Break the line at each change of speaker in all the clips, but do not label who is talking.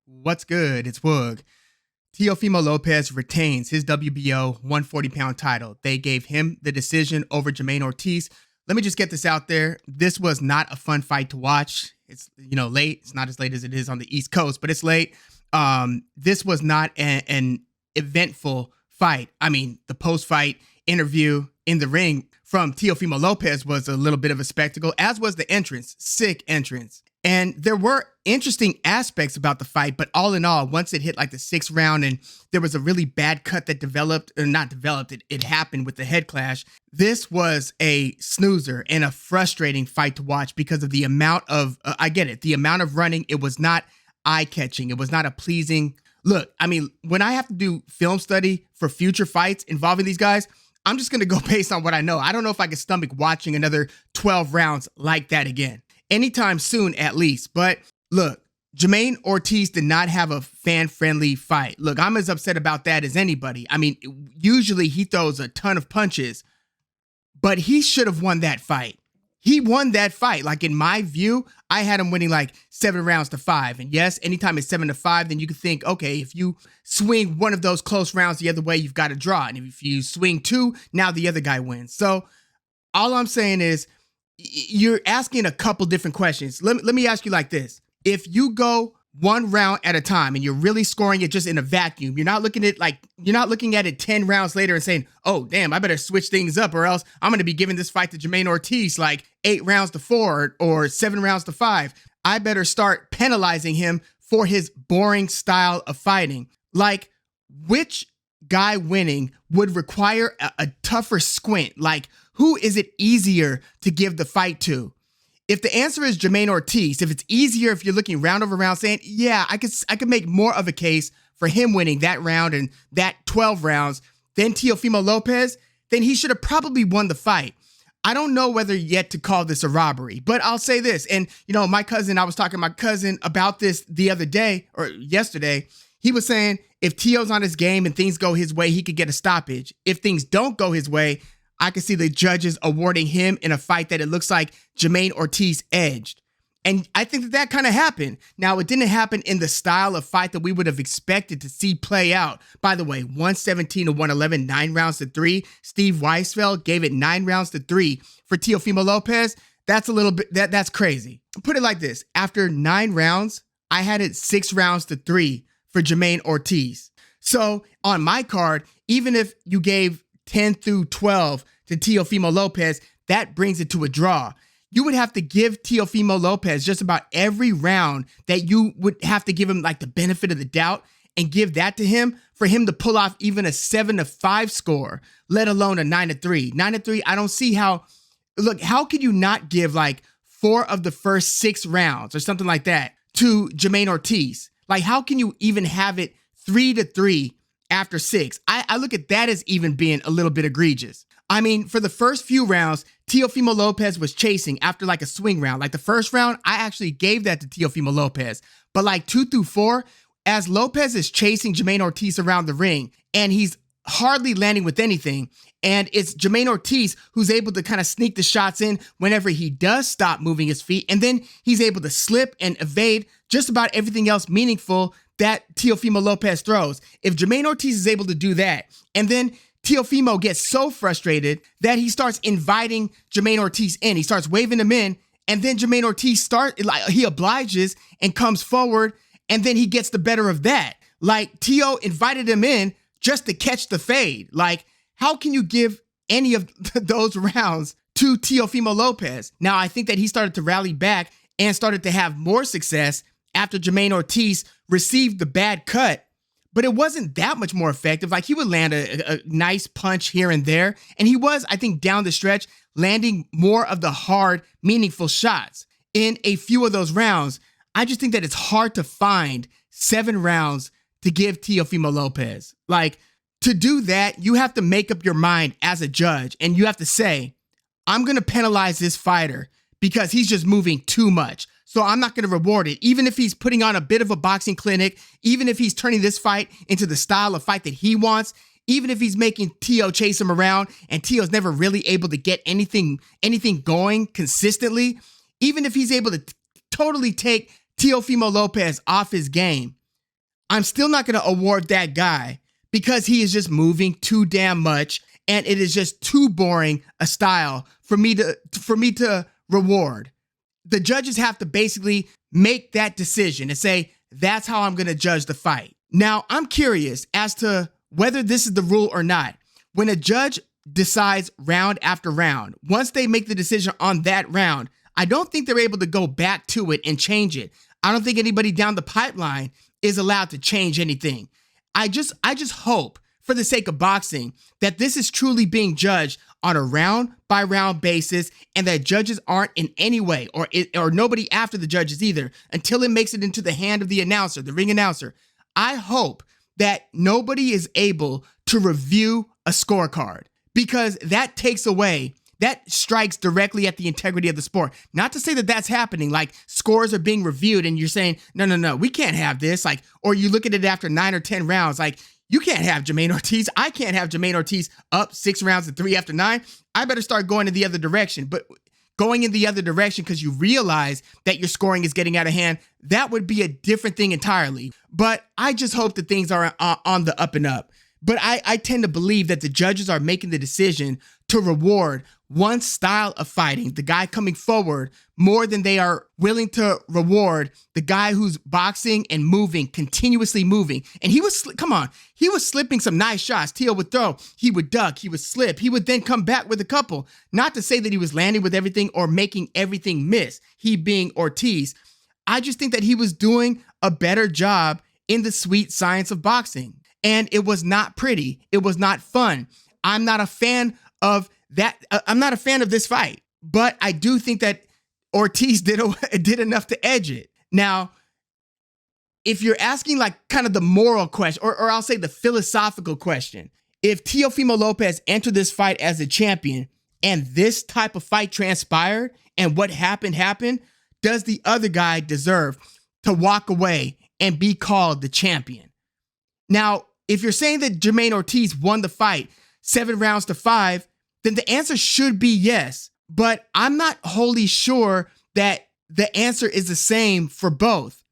What's good? It's Woog. Teofimo Lopez retains his WBO 140-pound title. They gave him the decision over Jermaine Ortiz. Let me just get this out there. This was not a fun fight to watch. It's late. It's not as late as it is on the East Coast, but it's late. This was not an eventful fight. I mean, the post-fight interview in the ring from Teofimo Lopez was a little bit of a spectacle, as was the entrance. Sick entrance. And there were interesting aspects about the fight, but all in all, once it hit like the 6th round and there was a really bad cut that it happened with the head clash. This was a snoozer and a frustrating fight to watch because of the amount of, the amount of running. It was not eye-catching. It was not a pleasing look. I mean, when I have to do film study for future fights involving these guys, I'm just going to go based on what I know. I don't know if I can stomach watching another 12 rounds like that again. Anytime soon, at least. But look, Jermaine Ortiz did not have a fan-friendly fight. Look, I'm as upset about that as anybody. I mean, usually he throws a ton of punches, but he should have won that fight. He won that fight. Like, in my view, I had him winning like 7 rounds to 5. And yes, anytime it's 7 to 5, then you can think, okay, if you swing one of those close rounds the other way, you've got a draw. And if you swing 2, now the other guy wins. So all I'm saying is, you're asking a couple different questions. Let me ask you like this. If you go 1 round at a time and you're really scoring it just in a vacuum, you're not looking at it 10 rounds later and saying, oh, damn, I better switch things up or else I'm going to be giving this fight to Jermaine Ortiz like 8 rounds to 4 or 7 rounds to 5. I better start penalizing him for his boring style of fighting. Like, which guy winning would require a tougher squint? Like, who is it easier to give the fight to? If the answer is Jermaine Ortiz, if it's easier, if you're looking round over round saying, yeah, I could make more of a case for him winning that round and that 12 rounds than Teofimo Lopez, then he should have probably won the fight. I don't know whether yet to call this a robbery, but I'll say this. And, I was talking to my cousin about this the other day or yesterday. He was saying if Teo's on his game and things go his way, he could get a stoppage. If things don't go his way, I can see the judges awarding him in a fight that it looks like Jermaine Ortiz edged. And I think that kind of happened. Now, it didn't happen in the style of fight that we would have expected to see play out. By the way, 117 to 111, 9 rounds to 3. Steve Weisfeld gave it 9 rounds to 3 for Teofimo Lopez. That's a little bit, that's crazy. Put it like this. After 9 rounds, I had it 6 rounds to 3 for Jermaine Ortiz. So on my card, even if you gave 10 through 12 to Teofimo Lopez, that brings it to a draw. You would have to give Teofimo Lopez just about every round that you would have to give him like the benefit of the doubt and give that to him for him to pull off even a 7 to 5 score, let alone a 9 to 3. 9 to 3, I don't see how. Look, how could you not give like 4 of the first 6 rounds or something like that to Jermaine Ortiz? Like, how can you even have it 3 to 3 after 6? I look at that as even being a little bit egregious. I mean, for the first few rounds, Teofimo Lopez was chasing after like a swing round. Like the first round, I actually gave that to Teofimo Lopez. But like 2 through 4, as Lopez is chasing Jermaine Ortiz around the ring and he's hardly landing with anything, and it's Jermaine Ortiz who's able to kind of sneak the shots in whenever he does stop moving his feet, and then he's able to slip and evade just about everything else meaningful that Teofimo Lopez throws. If Jermaine Ortiz is able to do that, and then Teofimo gets so frustrated that he starts inviting Jermaine Ortiz in, he starts waving him in, and then Jermaine Ortiz he obliges and comes forward, and then he gets the better of that. Like, Teo invited him in just to catch the fade. Like, how can you give any of those rounds to Teofimo Lopez? Now, I think that he started to rally back and started to have more success after Jermaine Ortiz received the bad cut, but it wasn't that much more effective. Like, he would land a nice punch here and there, and he was, I think, down the stretch, landing more of the hard, meaningful shots. In a few of those rounds, I just think that it's hard to find 7 rounds to give Teofimo Lopez. Like, to do that, you have to make up your mind as a judge, and you have to say, I'm going to penalize this fighter because he's just moving too much. So I'm not going to reward it. Even if he's putting on a bit of a boxing clinic, even if he's turning this fight into the style of fight that he wants, even if he's making Teo chase him around and Teo's never really able to get anything going consistently, even if he's able to totally take Teofimo Lopez off his game, I'm still not going to award that guy because he is just moving too damn much and it is just too boring a style for me to reward. The judges have to basically make that decision and say, that's how I'm going to judge the fight. Now, I'm curious as to whether this is the rule or not. When a judge decides round after round, once they make the decision on that round, I don't think they're able to go back to it and change it. I don't think anybody down the pipeline is allowed to change anything. I just hope, for the sake of boxing, that this is truly being judged on a round by round basis and that judges aren't in any way, or nobody after the judges either, until it makes it into the hand of the announcer, the ring announcer. I hope that nobody is able to review a scorecard, because that strikes directly at the integrity of the sport. Not to say that that's happening, like scores are being reviewed and you're saying, no, we can't have this. Like, or you look at it after 9 or 10 rounds, like, you can't have Jermaine Ortiz. I can't have Jermaine Ortiz up 6 rounds to 3 after 9. I better start going in the other direction. But going in the other direction because you realize that your scoring is getting out of hand, that would be a different thing entirely. But I just hope that things are on the up and up. But I tend to believe that the judges are making the decision to reward one style of fighting, the guy coming forward, more than they are willing to reward the guy who's boxing and moving, continuously moving. And he was slipping some nice shots. Teo would throw, he would duck, he would slip, he would then come back with a couple. Not to say that he was landing with everything or making everything miss, he being Ortiz. I just think that he was doing a better job in the sweet science of boxing. And it was not pretty. It was not fun. I'm not a fan of that. I'm not a fan of this fight, but I do think that Ortiz did enough to edge it. Now, if you're asking like kind of the moral question, or I'll say the philosophical question, if Teofimo Lopez entered this fight as a champion and this type of fight transpired and what happened, does the other guy deserve to walk away and be called the champion? Now, if you're saying that Jermaine Ortiz won the fight 7 rounds to 5, then the answer should be yes. But I'm not wholly sure that the answer is the same for both.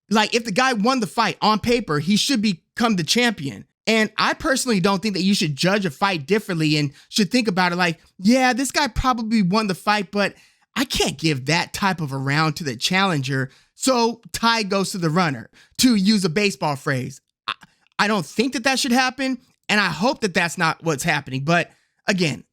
Like, if the guy won the fight on paper, he should become the champion. And I personally don't think that you should judge a fight differently and should think about it like, yeah, this guy probably won the fight, but I can't give that type of a round to the challenger, so tie goes to the runner, to use a baseball phrase. I don't think that should happen, and I hope that that's not what's happening. But again,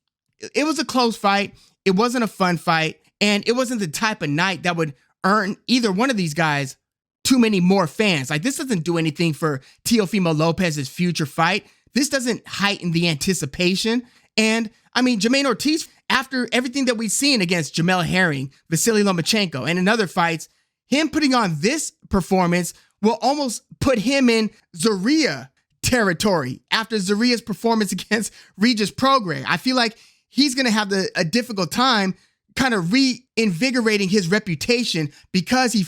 it was a close fight. It wasn't a fun fight, and it wasn't the type of night that would earn either one of these guys too many more fans. Like, this doesn't do anything for Teofimo Lopez's future fight. This doesn't heighten the anticipation. And I mean, Jermaine Ortiz, after everything that we've seen against Jamel Herring, Vasily Lomachenko, and in other fights, him putting on this performance will almost put him in Zorrilla territory after Zorrilla's performance against Regis Prograis. I feel like he's going to have a difficult time kind of reinvigorating his reputation because he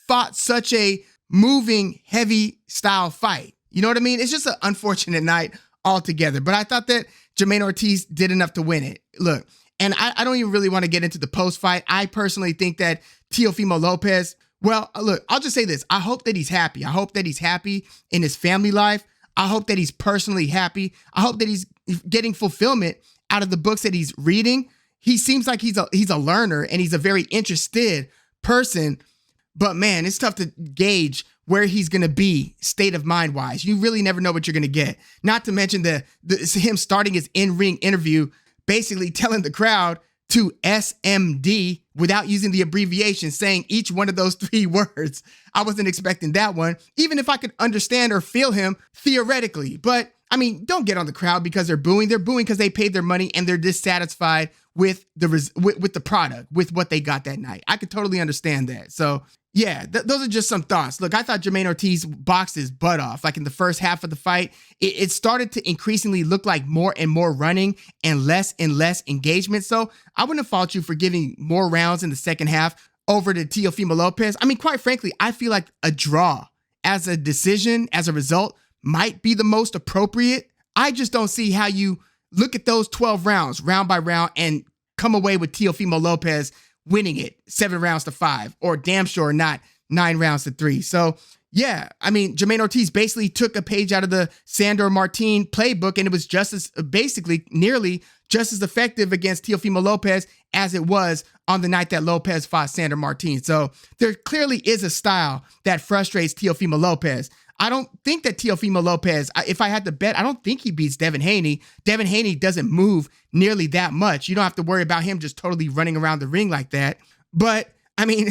fought such a moving, heavy style fight. You know what I mean? It's just an unfortunate night altogether. But I thought that Jermaine Ortiz did enough to win it. Look, and I don't even really want to get into the post-fight. I personally think that Teofimo Lopez, well, look, I'll just say this. I hope that he's happy. I hope that he's happy in his family life. I hope that he's personally happy. I hope that he's getting fulfillment out of the books that he's reading. He seems like he's a learner and he's a very interested person. But man, it's tough to gauge where he's going to be state of mind wise. You really never know what you're going to get. Not to mention him starting his in-ring interview, basically telling the crowd to SMD without using the abbreviation, saying each one of those 3 words. I wasn't expecting that one, even if I could understand or feel him theoretically. But I mean, don't get on the crowd because they're booing. They're booing because they paid their money and they're dissatisfied with the product, with what they got that night. I could totally understand that. So yeah, those are just some thoughts. Look, I thought Jermaine Ortiz boxed his butt off. Like in the first half of the fight, it started to increasingly look like more and more running and less engagement. So I wouldn't fault you for giving more rounds in the second half over to Teofimo Lopez. I mean, quite frankly, I feel like a draw as a decision, as a result, might be the most appropriate. I just don't see how you look at those 12 rounds, round by round, and come away with Teofimo Lopez winning it 7 rounds to 5, or damn sure not 9 rounds to 3. So Yeah, I mean, Jermaine Ortiz basically took a page out of the Sandor Martin playbook, and it was just as basically nearly just as effective against Teofimo Lopez as it was on the night that Lopez fought Sandor Martin. So there clearly is a style that frustrates Teofimo Lopez. I don't think that Teofimo Lopez, if I had to bet, I don't think he beats Devin Haney. Devin Haney doesn't move nearly that much. You don't have to worry about him just totally running around the ring like that. But, I mean,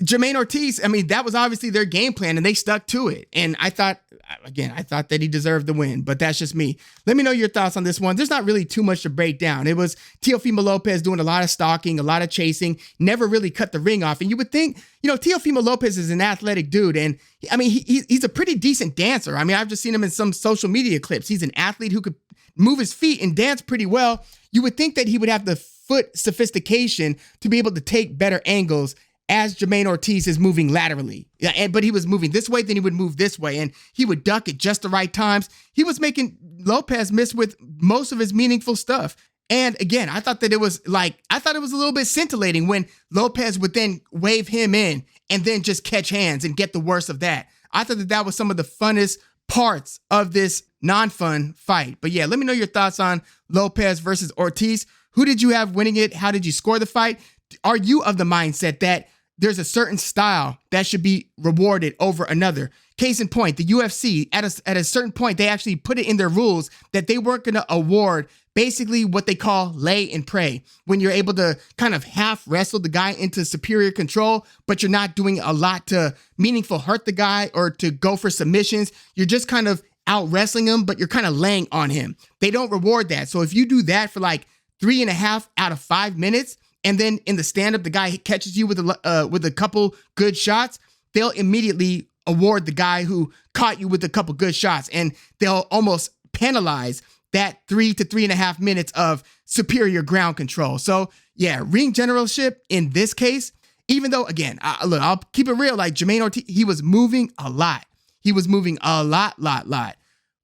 Jermaine Ortiz, I mean, that was obviously their game plan, and they stuck to it. And I thought that he deserved the win, but that's just me. Let me know your thoughts on this one. There's not really too much to break down. It was Teofimo Lopez doing a lot of stalking, a lot of chasing, never really cut the ring off. And you would think, Teofimo Lopez is an athletic dude, and I mean, he's a pretty decent dancer. I mean, I've just seen him in some social media clips. He's an athlete who could move his feet and dance pretty well. You would think that he would have the foot sophistication to be able to take better angles as Jermaine Ortiz is moving laterally. Yeah, but he was moving this way, then he would move this way, and he would duck at just the right times. He was making Lopez miss with most of his meaningful stuff. And again, I thought it was a little bit scintillating when Lopez would then wave him in and then just catch hands and get the worst of that. I thought that was some of the funnest parts of this non-fun fight. But yeah, let me know your thoughts on Lopez versus Ortiz. Who did you have winning it? How did you score the fight? Are you of the mindset that there's a certain style that should be rewarded over another? Case in point, the UFC, at a certain point, they actually put it in their rules that they weren't going to award basically what they call lay and pray, when you're able to kind of half wrestle the guy into superior control, but you're not doing a lot to meaningful hurt the guy or to go for submissions. You're just kind of out wrestling him, but you're kind of laying on him. They don't reward that. So if you do that for like 3.5 out of 5 minutes, and then in the stand-up, the guy catches you with a couple good shots, they'll immediately award the guy who caught you with a couple good shots, and they'll almost penalize that 3 to 3.5 minutes of superior ground control. So yeah, ring generalship in this case, even though, again, look, I'll keep it real, like Jermaine Ortiz, he was moving a lot. He was moving a lot.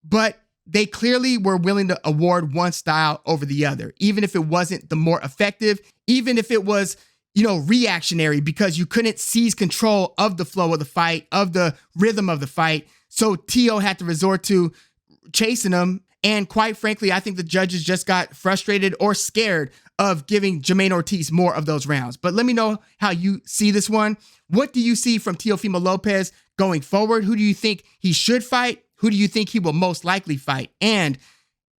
But they clearly were willing to award one style over the other, even if it wasn't the more effective, even if it was, reactionary because you couldn't seize control of the flow of the fight, of the rhythm of the fight. So Teo had to resort to chasing him. And quite frankly, I think the judges just got frustrated or scared of giving Jermaine Ortiz more of those rounds. But let me know how you see this one. What do you see from Teofimo Lopez going forward? Who do you think he should fight? Who do you think he will most likely fight? And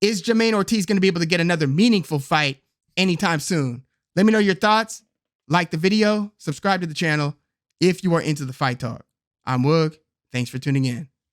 is Jermaine Ortiz going to be able to get another meaningful fight anytime soon? Let me know your thoughts. Like the video, subscribe to the channel if you are into the fight talk. I'm Woog. Thanks for tuning in.